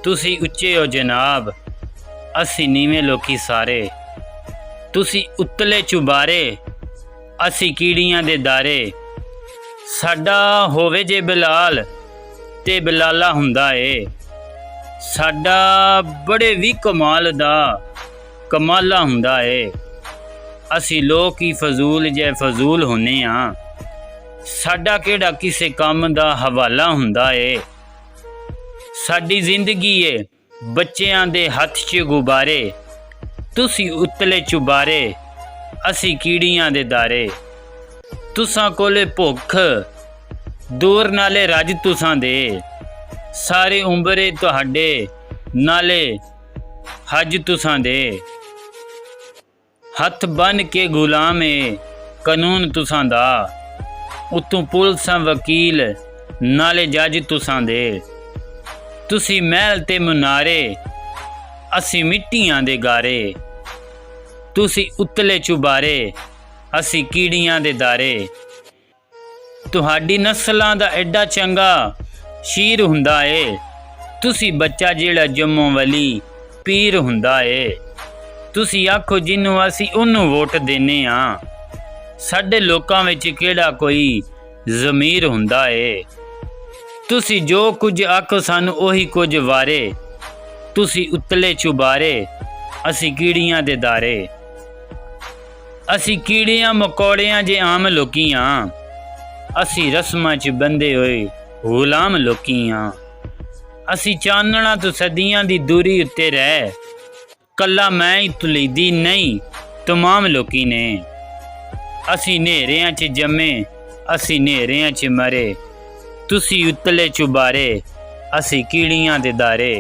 तुसी उच्चे हो जनाब, असी नीवें लोकी सारे। तुसी उत्तले चुबारे, असी कीड़ियां दे दारे। साडा होवे जे बिलाल ते बिलाला हुंदा ए। साडा बड़े भी कमाल दा कमाला हुंदा ए। असी लोग ही फजूल जे फजूल होने हाँ। साडा केड़ा किसे काम दा हवाला हुंदा ए। साडी जिंदगी ए बच्चियां दे हथ च गुबारे। तुसी उत्तले चुबारे, असी कीड़ियां दे दारे। तुसां कोले भुख दूर नाले रज तुसां दे। सारे उम्बरे तुहाडे नाले हज तुसां दे। हथ बन के गुलाम ए कानून तुसां दा। उत्तों पुलसां वकील नाले जज तुसां दे। तुसी महल ते मुनारे, असी मिट्टियां दे गारे। तुसी उत्तले चुबारे, असी कीड़ियां दे दारे। तुहाडी नस्लां दा एडा चंगा शीर हुंदा ए। तुसी बच्चा जेड़ा जम्मों वली पीर हुंदा ए। तुसी आखो जिन्नू असी उन्नू वोट देने हाँ। साडे लोकां विच केड़ा कोई ज़मीर हुंदा ए। तुसी जो कुछ आखो सानू ओही कुछ वारे। तुसी उत्तले चुबारे, असी कीड़ियां दे दारे। असी कीड़ियां मकोड़ियां जे आम लोकी हाँ। असी रस्मां च बंदे होए गुलाम लोकी हाँ। असी चानना तो सदियां दी दूरी उत्ते रह। कल्ला मैं ही तुलीदी नहीं तमाम लोकी ने। असी नेहरियां च जम्मे, असी नेहरियां च मरे। तुसी उत्तले चुबारे, असी कीड़ियां दे दारे।